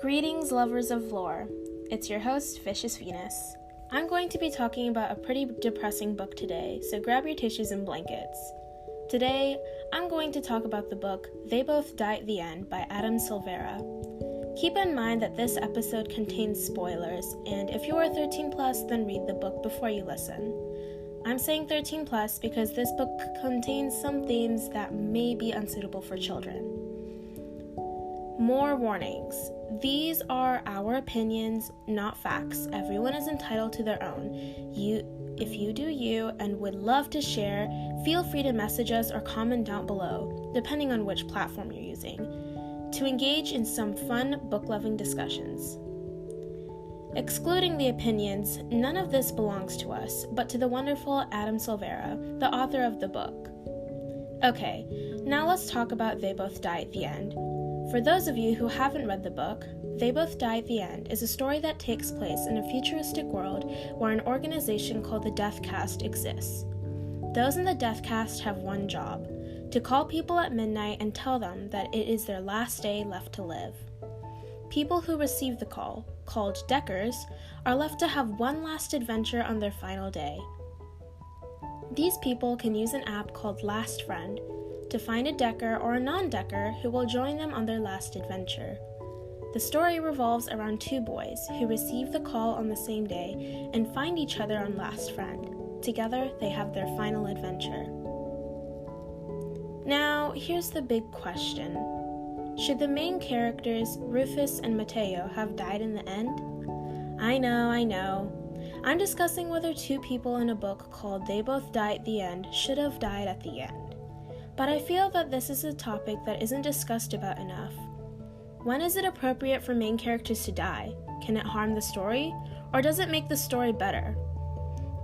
Greetings, lovers of lore. It's your host, Vicious Venus. I'm going to be talking about a pretty depressing book today, so grab your tissues and blankets. Today, I'm going to talk about the book They Both Die at the End by Adam Silvera. Keep in mind that this episode contains spoilers, and if you are 13 plus, then read the book before you listen. I'm saying 13 plus because this book contains some themes that may be unsuitable for children. More warnings. These are our opinions, not facts. Everyone is entitled to their own. If you do you and would love to share, feel free to message us or comment down below, depending on which platform you're using, to engage in some fun book-loving discussions. Excluding the opinions, none of this belongs to us, but to the wonderful Adam Silvera, the author of the book. Okay, now let's talk about They Both Die at the End. For those of you who haven't read the book, They Both Die at the End is a story that takes place in a futuristic world where an organization called the Death Caste exists. Those in the Death Caste have one job: to call people at midnight and tell them that it is their last day left to live. People who receive the call, called Deckers, are left to have one last adventure on their final day. These people can use an app called Last Friend to find a Decker or a non-Decker who will join them on their last adventure. The story revolves around two boys who receive the call on the same day and find each other on Last Friend. Together, they have their final adventure. Now, here's the big question. Should the main characters, Rufus and Mateo, have died in the end? I know. I'm discussing whether two people in a book called They Both Die at the End should have died at the end. But I feel that this is a topic that isn't discussed about enough. When is it appropriate for main characters to die? Can it harm the story, or does it make the story better?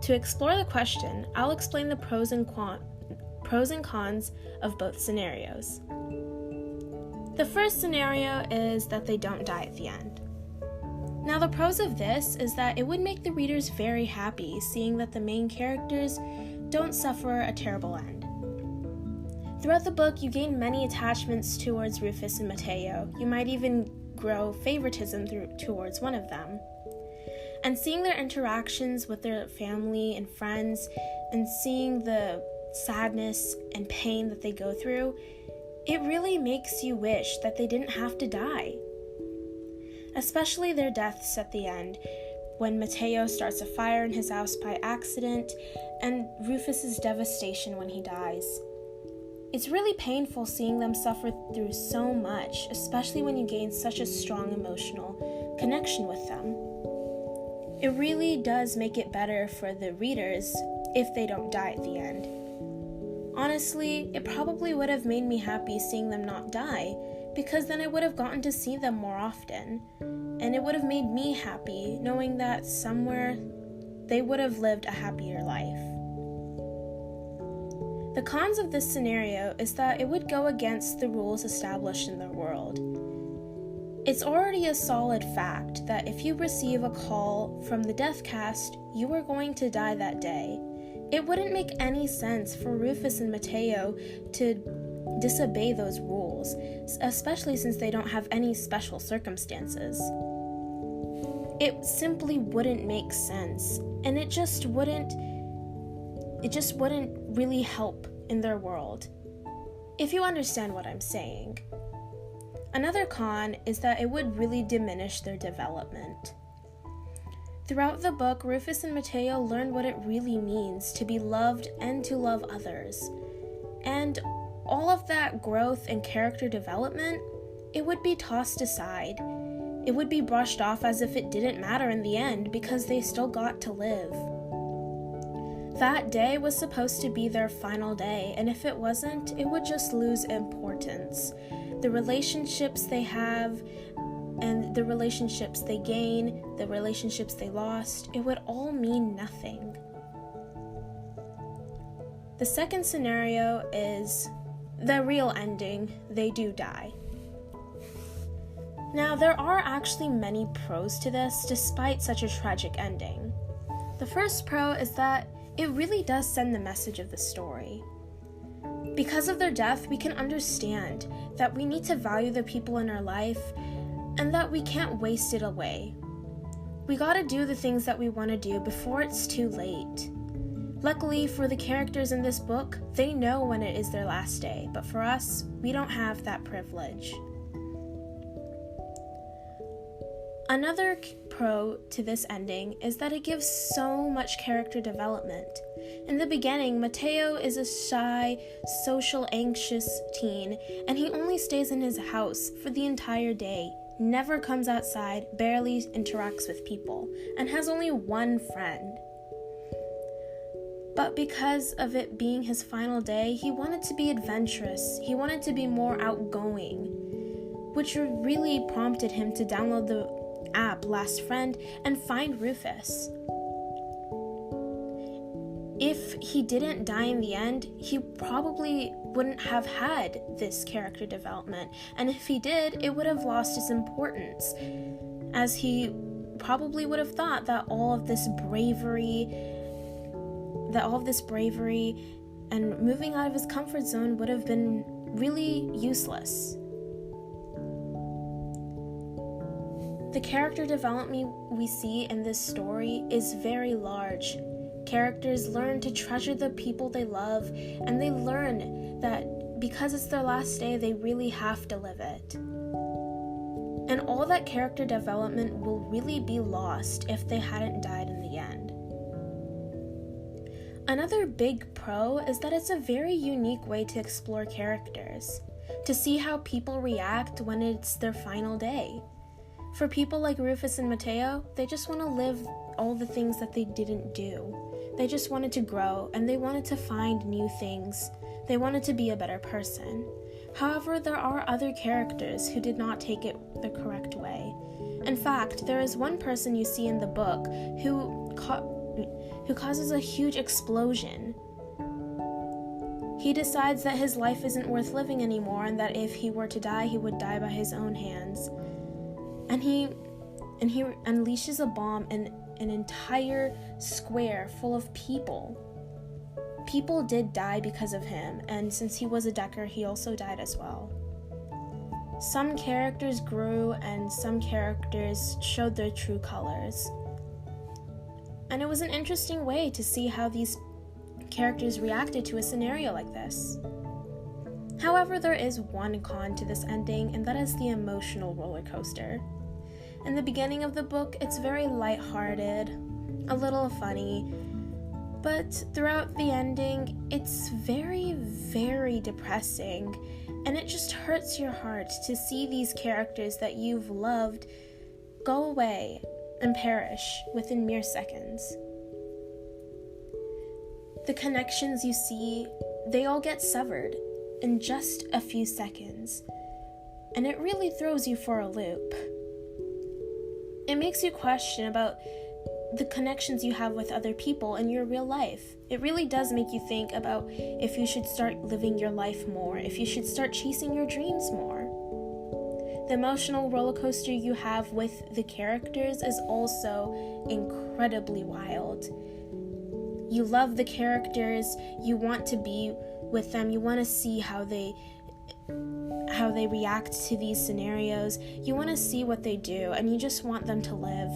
To explore the question, I'll explain the pros and cons of both scenarios. The first scenario is that they don't die at the end. Now, the pros of this is that it would make the readers very happy seeing that the main characters don't suffer a terrible end. Throughout the book, you gain many attachments towards Rufus and Mateo. You might even grow favoritism towards one of them. And seeing their interactions with their family and friends, and seeing the sadness and pain that they go through, it really makes you wish that they didn't have to die. Especially their deaths at the end, when Mateo starts a fire in his house by accident, and Rufus's devastation when he dies. It's really painful seeing them suffer through so much, especially when you gain such a strong emotional connection with them. It really does make it better for the readers if they don't die at the end. Honestly, it probably would have made me happy seeing them not die, because then I would have gotten to see them more often, and it would have made me happy knowing that somewhere they would have lived a happier life. The cons of this scenario is that it would go against the rules established in the world. It's already a solid fact that if you receive a call from the Death Caste, you are going to die that day. It wouldn't make any sense for Rufus and Mateo to disobey those rules, especially since they don't have any special circumstances. It simply wouldn't make sense, and it just wouldn't really help in their world, if you understand what I'm saying. Another con is that it would really diminish their development. Throughout the book, Rufus and Mateo learn what it really means to be loved and to love others. And all of that growth and character development, it would be tossed aside. It would be brushed off as if it didn't matter in the end because they still got to live. That day was supposed to be their final day, and if it wasn't, it would just lose importance. The relationships they have, and the relationships they gain, the relationships they lost, it would all mean nothing. The second scenario is the real ending: they do die. Now, there are actually many pros to this, despite such a tragic ending. The first pro is that it really does send the message of the story. Because of their death, we can understand that we need to value the people in our life and that we can't waste it away. We gotta do the things that we want to do before it's too late. Luckily for the characters in this book, they know when it is their last day, but for us, we don't have that privilege. Another pro to this ending is that it gives so much character development. In the beginning, Mateo is a shy, social, anxious teen, and he only stays in his house for the entire day, never comes outside, barely interacts with people, and has only one friend. But because of it being his final day, he wanted to be adventurous, he wanted to be more outgoing, which really prompted him to download the app Last Friend and find Rufus. If he didn't die in the end, he probably wouldn't have had this character development, and if he did, it would have lost its importance, as he probably would have thought that all of this bravery and moving out of his comfort zone would have been really useless. The character development we see in this story is very large. Characters learn to treasure the people they love, and they learn that because it's their last day, they really have to live it. And all that character development will really be lost if they hadn't died in the end. Another big pro is that it's a very unique way to explore characters, to see how people react when it's their final day. For people like Rufus and Mateo, they just want to live all the things that they didn't do. They just wanted to grow, and they wanted to find new things. They wanted to be a better person. However, there are other characters who did not take it the correct way. In fact, there is one person you see in the book who causes a huge explosion. He decides that his life isn't worth living anymore, and that if he were to die, he would die by his own hands. And he unleashes a bomb in an entire square full of people. People did die because of him, and since he was a Decker, he also died as well. Some characters grew, and some characters showed their true colors. And it was an interesting way to see how these characters reacted to a scenario like this. However, there is one con to this ending, and that is the emotional roller coaster. In the beginning of the book, it's very lighthearted, a little funny, but throughout the ending, it's very, very depressing, and it just hurts your heart to see these characters that you've loved go away and perish within mere seconds. The connections you see, they all get severed in just a few seconds, and it really throws you for a loop. It makes you question about the connections you have with other people in your real life. It really does make you think about if you should start living your life more, if you should start chasing your dreams more. The emotional roller coaster you have with the characters is also incredibly wild. You love the characters, you want to be with them, you want to see how they react to these scenarios, you want to see what they do, and you just want them to live.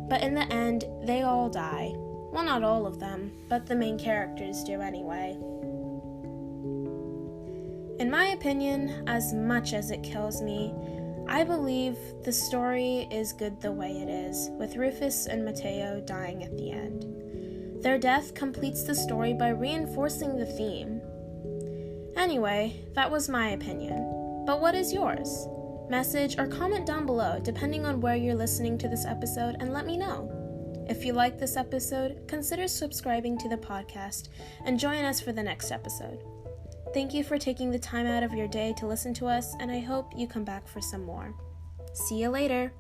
But in the end, they all die. Well, not all of them, but the main characters do anyway. In my opinion, as much as it kills me, I believe the story is good the way it is, with Rufus and Mateo dying at the end. Their death completes the story by reinforcing the theme. Anyway, that was my opinion. But what is yours? Message or comment down below, depending on where you're listening to this episode, and let me know. If you like this episode, consider subscribing to the podcast and join us for the next episode. Thank you for taking the time out of your day to listen to us, and I hope you come back for some more. See you later!